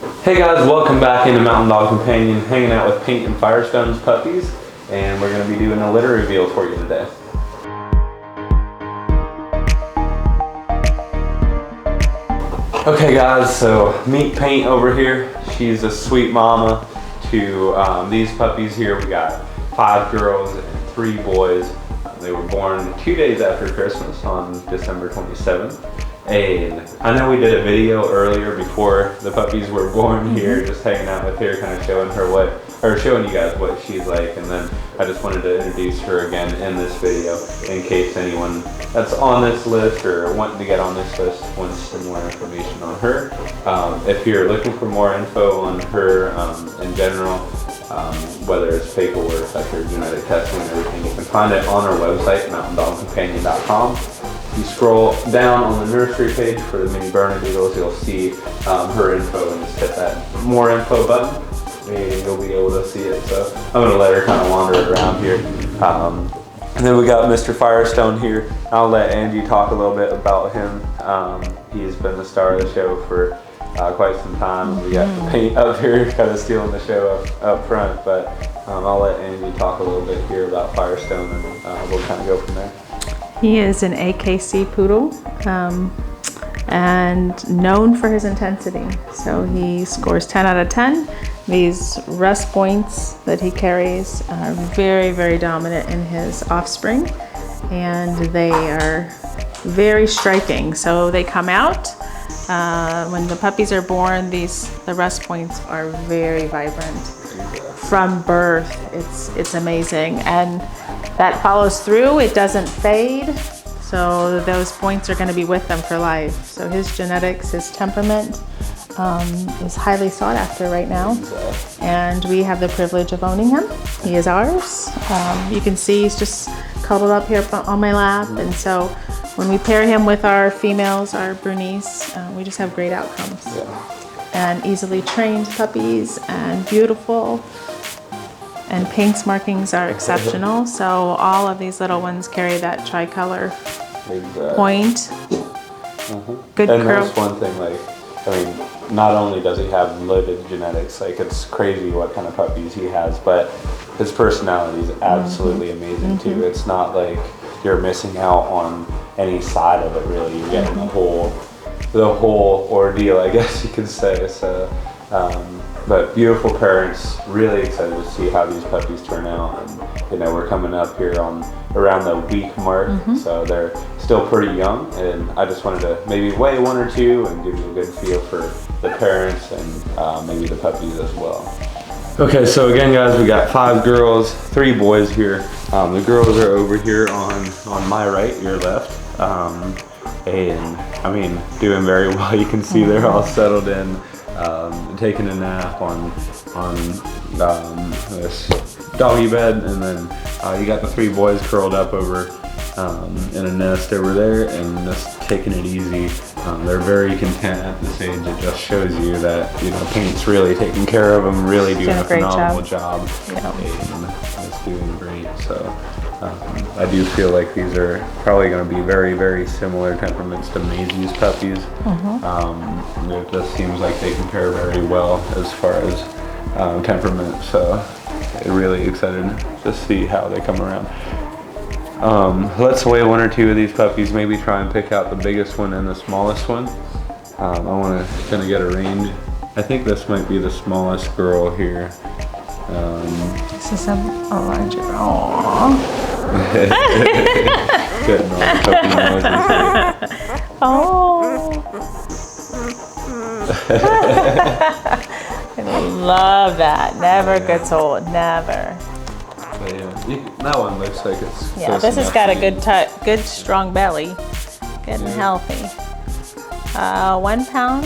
Hey guys, welcome back into Mountain Dog Companion, hanging out with Paint and Firestone's puppies, and we're going to be doing a litter reveal for you today. Okay guys, so meet Paint over here. She's a sweet mama to these puppies here. We got 5 girls and 3 boys. They were born 2 days after Christmas on December 27th. And I know we did a video earlier before the puppies were born here, just hanging out with her, kind of showing you guys what she's like. And then I just wanted to introduce her again in this video in case anyone that's on this list or wanting to get on this list wants some more information on her. If you're looking for more info on her in general, whether it's paperwork, like her genetic testing and everything, you can find it on our website, mountaindogcompanion.com. You scroll down on the nursery page for the mini Bernedoodles, you'll see her info, and just hit that more info button and you'll be able to see it. So I'm going to let her kind of wander around here. And then we got Mr. Firestone here. I'll let Angie talk a little bit about him. He's been the star of the show for quite some time. We got the Paint up here kind of stealing the show up front, but I'll let Angie talk a little bit here about Firestone, and we'll kind of go from there. He is an AKC poodle and known for his intensity. So he scores 10 out of 10. These rust points that he carries are very, very dominant in his offspring, and they are very striking. So they come out when the puppies are born. The rust points are very vibrant from birth. It's amazing, and that follows through. It doesn't fade, so those points are going to be with them for life. So his genetics, his temperament is highly sought after right now, and we have the privilege of owning him. He is ours. You can see he's just cuddled up here on my lap, and so when we pair him with our females, our bernese, we just have great outcomes. And easily trained puppies, and beautiful. And Paint's markings are exceptional, so all of these little ones carry that tricolor point. Good and curl. that's one thing, like, I mean, not only does he have loaded genetics, like it's crazy what kind of puppies he has, but his personality is absolutely amazing too. It's not like you're missing out on any side of it really. You're getting the whole ordeal, I guess you could say. So, but beautiful parents, really excited to see how these puppies turn out. And you know, we're coming up here on around the week mark, so they're still pretty young. And I just wanted to maybe weigh 1 or 2 and give you a good feel for the parents and maybe the puppies as well. Okay, so again, guys, we got 5 girls, 3 boys here. The girls are over here on my right, your left. And I mean, doing very well. You can see they're all settled in, taking a nap on this doggy bed, and then you got the 3 boys curled up over in a nest over there and just taking it easy. They're very content at this age. It just shows you that, you know, Paint's really taking care of them, really doing a phenomenal job. And it's doing great. So I do feel like these are probably going to be very, very similar temperaments to Maisie's puppies. It just seems like they compare very well as far as temperament. So really excited to see how they come around. Let's weigh 1 or 2 of these puppies, maybe try and pick out the biggest one and the smallest one. I want to kind of get a range. I think this might be the smallest girl here. This is a larger. Aww. Getting all the puppy noises here. Oh. I love that. Never gets old. Never. But yeah, that one looks like it's. Yeah, this has got a good strong belly, good and healthy. 1 pound,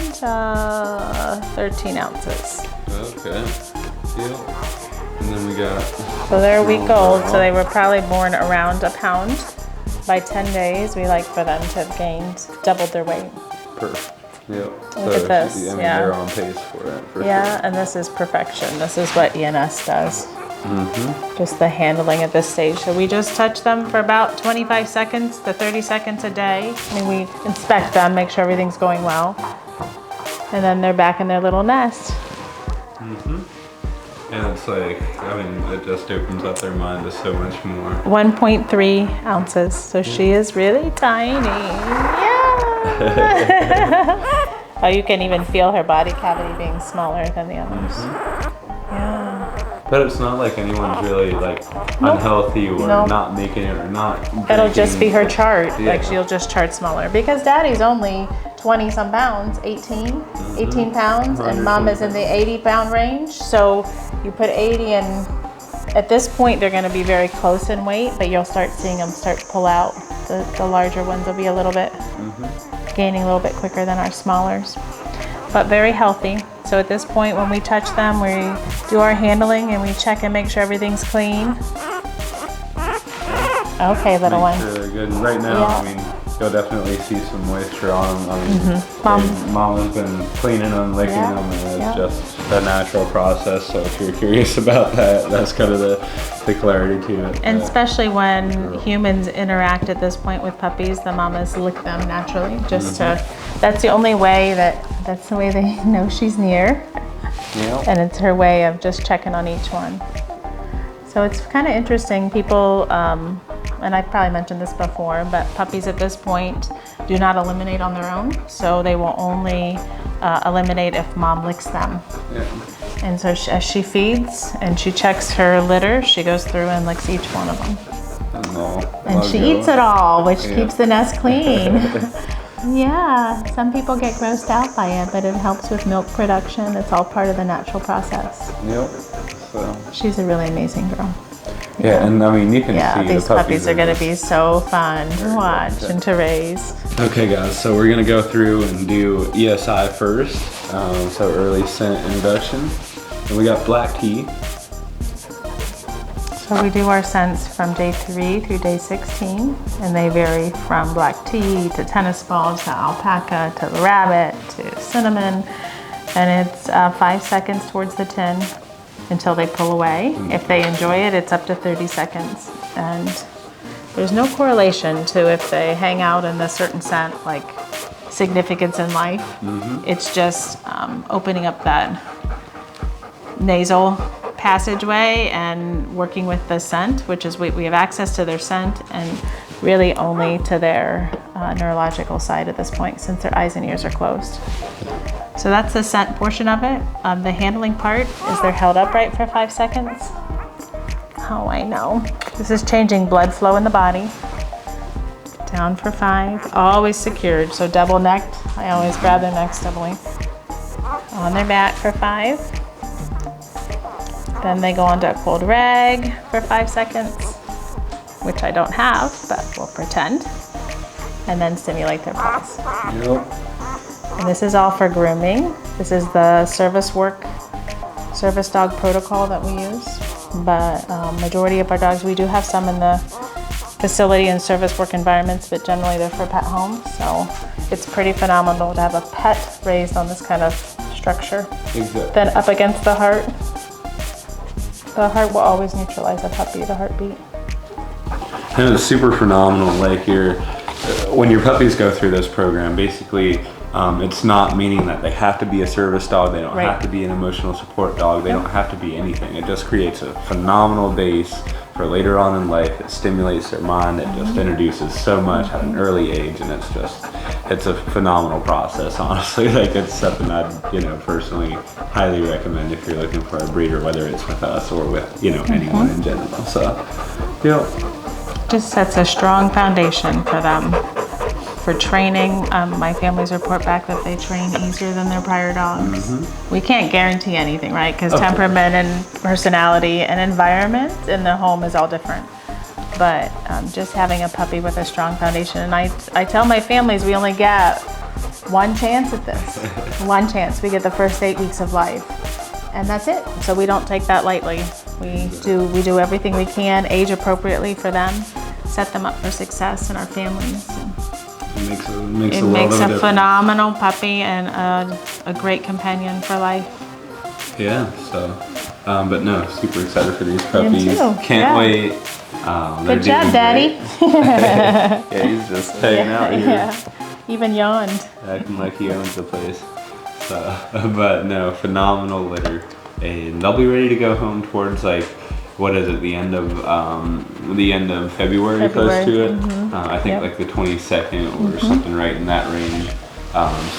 13 ounces. Okay. Yeah. And then we got. So they're a week old, so they were probably born around a pound. By 10 days, we like for them to have gained doubled their weight. Perfect. Yep. Look at this. I mean, they're on pace for it. For sure. And this is perfection. This is what ENS does. Just the handling at this stage. So we just touch them for about 25 seconds to 30 seconds a day. I mean, we inspect them, make sure everything's going well. And then they're back in their little nest. And it's like, I mean, it just opens up their mind to so much more. 1.3 ounces. So she is really tiny. Yeah. Oh, you can even feel her body cavity being smaller than the others. Yeah. But it's not like anyone's really like unhealthy or not making it or not drinking. It'll just be her chart. Yeah. Like she'll just chart smaller because daddy's only 20 some pounds, 18 pounds, and mom is in the 80-pound range. So you put 80 in, at this point they're gonna be very close in weight, but you'll start seeing them start to pull out. The larger ones will be a little bit, gaining a little bit quicker than our smallers, but very healthy. So at this point, when we touch them, we do our handling and we check and make sure everything's clean. Okay, little one. Make sure they're good. And right now, I mean, you'll definitely see some moisture on them. I mean, Mama's been cleaning them, licking them, and it's just a natural process. So if you're curious about that, that's kind of the clarity to it. And especially when humans interact at this point with puppies, the mamas lick them naturally, just to, that's the only way that's the way they know she's near. And it's her way of just checking on each one. So it's kind of interesting. People, and I've probably mentioned this before, but puppies at this point do not eliminate on their own. So they will only eliminate if mom licks them. And so as she feeds and she checks her litter, she goes through and licks each one of them. And she eats it all, which keeps the nest clean. Yeah, some people get grossed out by it, but it helps with milk production. It's all part of the natural process. So she's a really amazing girl. And I mean, you can see these puppies are going to be so fun to watch and to raise. Okay, guys, so we're going to go through and do ESI first, so early scent induction. And we got black tea. So we do our scents from day 3 through day 16, and they vary from black tea to tennis balls to alpaca to rabbit to cinnamon, and it's 5 seconds towards the tin until they pull away. If they enjoy it, it's up to 30 seconds. And there's no correlation to if they hang out in a certain scent, like significance in life. It's just opening up that nasal passageway and working with the scent, which is we have access to their scent and really only to their neurological side at this point, since their eyes and ears are closed. So that's the scent portion of it. The handling part is they're held upright for 5 seconds. Oh, I know. This is changing blood flow in the body. Down for 5, always secured, so double necked. I always grab their necks doubly. On their back for 5. Then they go onto a cold rag for 5 seconds, which I don't have, but we'll pretend, and then stimulate their paws. And this is all for grooming. This is the service dog protocol that we use, but majority of our dogs, we do have some in the facility and service work environments, but generally they're for pet homes. So it's pretty phenomenal to have a pet raised on this kind of structure. Then up against the heart. The heart will always neutralize a puppy, the heartbeat. And it's super phenomenal. Like when your puppies go through this program, basically it's not meaning that they have to be a service dog, they don't have to be an emotional support dog, they don't have to be anything. It just creates a phenomenal base for later on in life. It stimulates their mind, it just introduces so much at an early age, and it's a phenomenal process, honestly. Like it's something I'd, personally highly recommend if you're looking for a breeder, whether it's with us or with, anyone in general. So, just sets a strong foundation for them. For training, my families report back that they train easier than their prior dogs. We can't guarantee anything, right? Because temperament and personality and environment in the home is all different. But just having a puppy with a strong foundation, and I tell my families we only get one chance at this. One chance. We get the first 8 weeks of life, and that's it. So we don't take that lightly. We do everything we can, age appropriately for them, set them up for success in our families. It makes a phenomenal puppy and a great companion for life. Yeah, so, but no, super excited for these puppies. Can't wait. Good job, Daddy. Yeah, he's just hanging out here. Yeah, even yawned. Acting like he owns the place. But no, phenomenal litter, and they'll be ready to go home towards like, what is it, the end of February, close to it. I think like the 22nd or something, right in that range.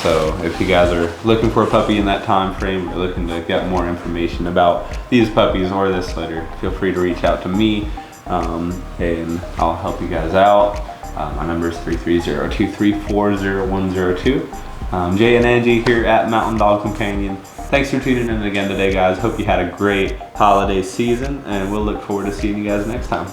So if you guys are looking for a puppy in that time frame, or looking to get more information about these puppies or this litter, feel free to reach out to me, and I'll help you guys out. My number is 330-234-0102. Jay and Angie here at Mountain Dog Companion. Thanks for tuning in again today, guys. Hope you had a great holiday season, and we'll look forward to seeing you guys next time.